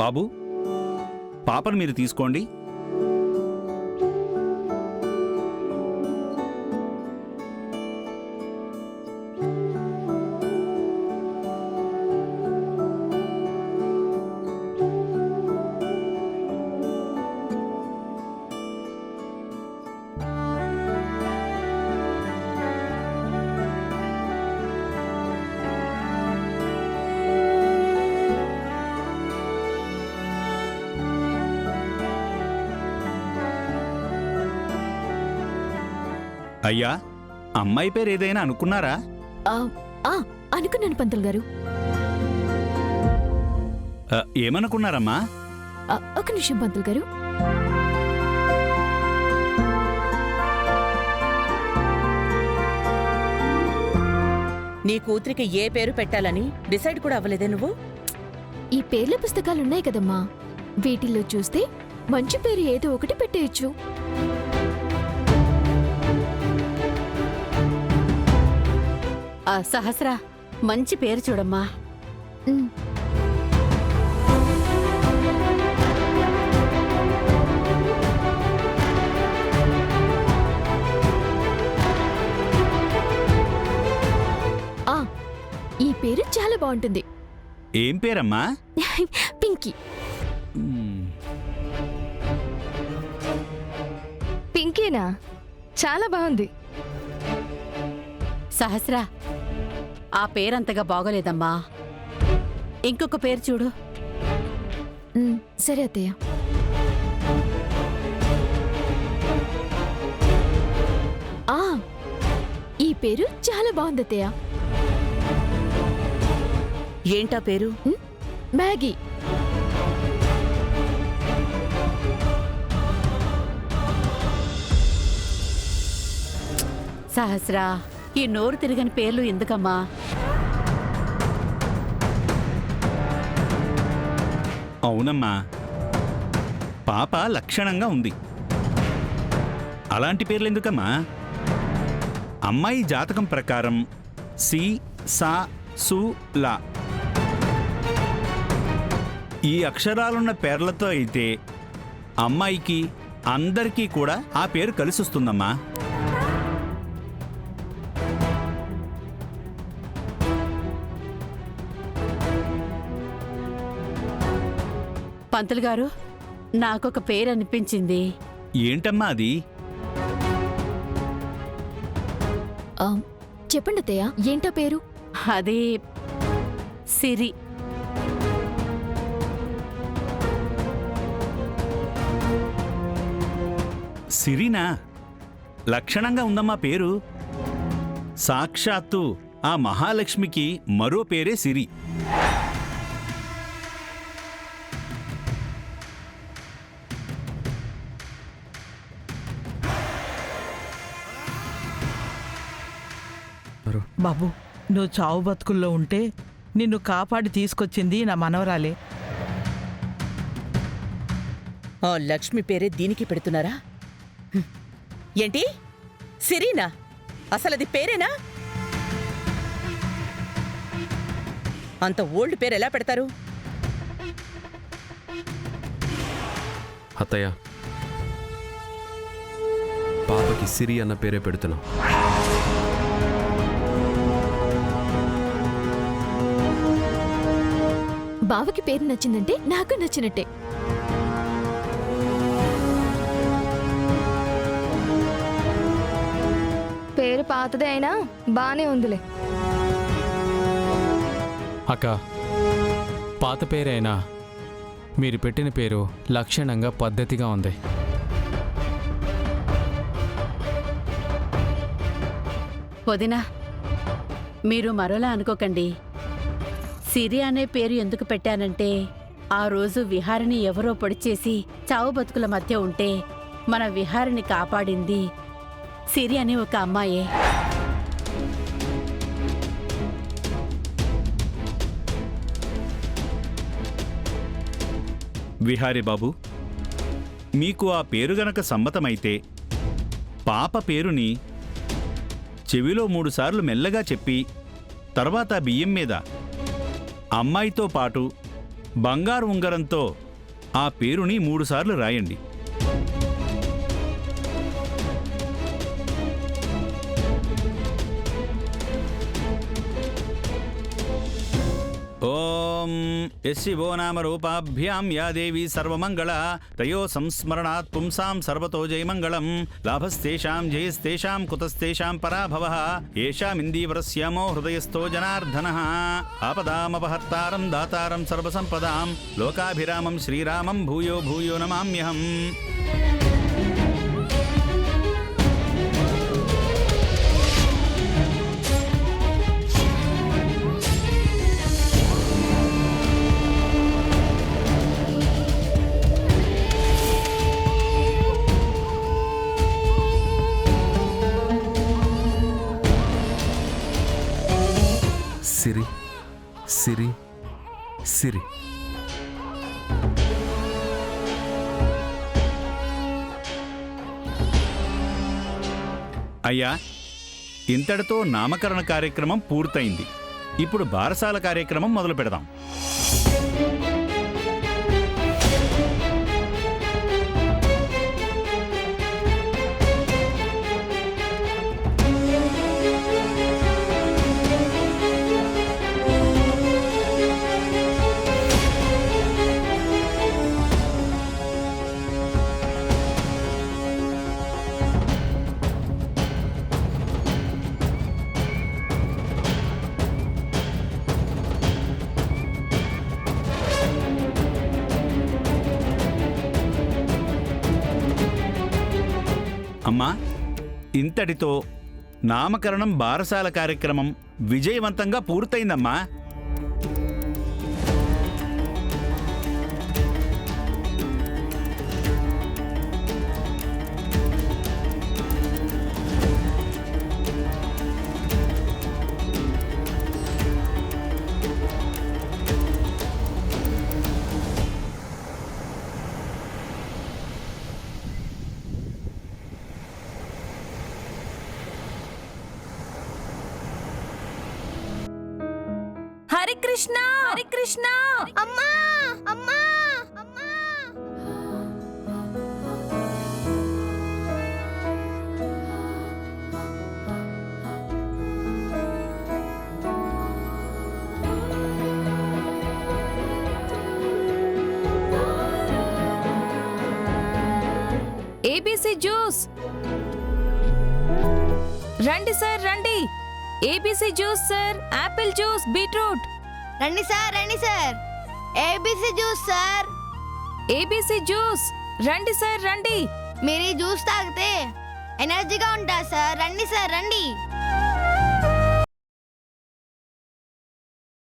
బాబు, పాపను మీరు తీసుకోండి. అయ్యా, అమ్మాయి పేరు ఏదైనా అనుకున్నారా? అనుకున్నాను పంతులు గారు. ఏమనుకున్నారమ్మా? ఒక నిమిషం పంతులు గారు. నీ కూతురికి ఏ పేరు పెట్టాలని డిసైడ్ కూడా అవ్వలేదే నువ్వు? ఈ పేర్ల పుస్తకాలున్నాయి కదమ్మా, వీటిల్లో చూస్తే మంచి పేరు ఏదో ఒకటి పెట్టేయచ్చు. సహస్ర, మంచి పేరు చూడమ్మా. ఈ పేరు చాలా బాగుంటుంది. ఏం పేరమ్మా? పింకీ. పింకీనా? చాలా బాగుంది. సహస్ర, ఆ పేరంతగా బాగోలేదమ్మా. ఇంకొక పేరు చూడు. సరే అత్తయ్య. ఈ పేరు చాలా బాగుంది అత్తయ్య. ఏంటా పేరు? మ్యాగీ. సహస్ర, ఈ నోరు తిరగని పేర్లు ఎందుకమ్మా? అవునమ్మా, పాప లక్షణంగా ఉంది. అలాంటి పేర్లు ఎందుకమ్మా? అమ్మాయి జాతకం ప్రకారం సి, సా, సు, లా ఈ అక్షరాలున్న పేర్లతో అయితే అమ్మాయికి అందరికీ కూడా ఆ పేరు కలిసొస్తుందమ్మా. పంతులు గారు, నాకొక పేరు అనిపించింది. ఏంటమ్మా అది? చెప్పండి అత్తయ్య, ఏంటా పేరు? అది సిరి. సిరినా? లక్షణంగా ఉందమ్మా పేరు. సాక్షాత్తు ఆ మహాలక్ష్మికి మరో పేరే సిరి. బాబు, నువ్వు చావు బతుకుల్లో ఉంటే నిన్ను కాపాడి తీసుకొచ్చింది నా మనవరాలే. ఆ లక్ష్మి పేరే దీనికి పెడుతున్నారా? ఏంటి సిరీనా? అసలది పేరేనా? అంత ఓల్డ్ పేరు ఎలా పెడతారు? అత్తయ్య, పాపకి సిరి అన్న పేరే పెడుతున్నాం. బావకి పేరు నచ్చిందంటే నాకు నచ్చినట్టే. పేరు పాతదే అయినా బానే ఉందిలే. అక్క, పాత పేరైనా మీరు పెట్టిన పేరు లక్షణంగా పద్ధతిగా ఉంది. వదినా, మీరు మరోలా అనుకోకండి. సిరి అనే పేరు ఎందుకు పెట్టానంటే, ఆ రోజు విహారిని ఎవరో పొడిచేసి చావు బతుకుల మధ్య ఉంటే మన విహారిని కాపాడింది సిరి అనే ఒక అమ్మాయే. విహారీ బాబు, మీకు ఆ పేరు గనక సమ్మతమైతే పాప పేరుని చెవిలో 3 సార్లు మెల్లగా చెప్పి తర్వాత బియ్యం మీద అమ్మాయితో పాటు బంగారు ఉంగరంతో ఆ పేరుని 3 సార్లు రాయండి. ఓం యశివో నామ రూపాభ్యాం యా దేవీ సర్వమంగళ తయో సంస్మరణాత్ పుంసాం సర్వతో జయమంగళం లాభస్తేషాం జయస్తేషాం కుతస్తేషాం పరాభవః ఏషామిందీవరస్యామో హృదయస్థో జనార్దనః ఆపదామపహర్తారం దాతారం సర్వసంపదాం లోకాభిరామం శ్రీరామం భూయో భూయో నమామ్యహం. సిరి సిరి సిరి. అయ్యా, ఇంతటితో నామకరణ కార్యక్రమం పూర్తయింది. ఇప్పుడు బారసాల కార్యక్రమం మొదలు పెడదాం. అమ్మా, ఇంతటితో నామకరణం బారసాల కార్యక్రమం విజయవంతంగా పూర్తయిందమ్మా. హరి కృష్ణ, హరి కృష్ణ. అమ్మా అమ్మా అమ్మా. ఏబీసీ జ్యూస్ రండి సార్, రండి. ABC juice sir, Apple juice, beetroot. రండి సార్, రండి sir. ABC juice sir. ABC juice రండి సార్, రండి. మీరు ఈ జ్యూస్ తాగితే ఎనర్జీగా ఉంటారు సార్. రండి సార్, రండి.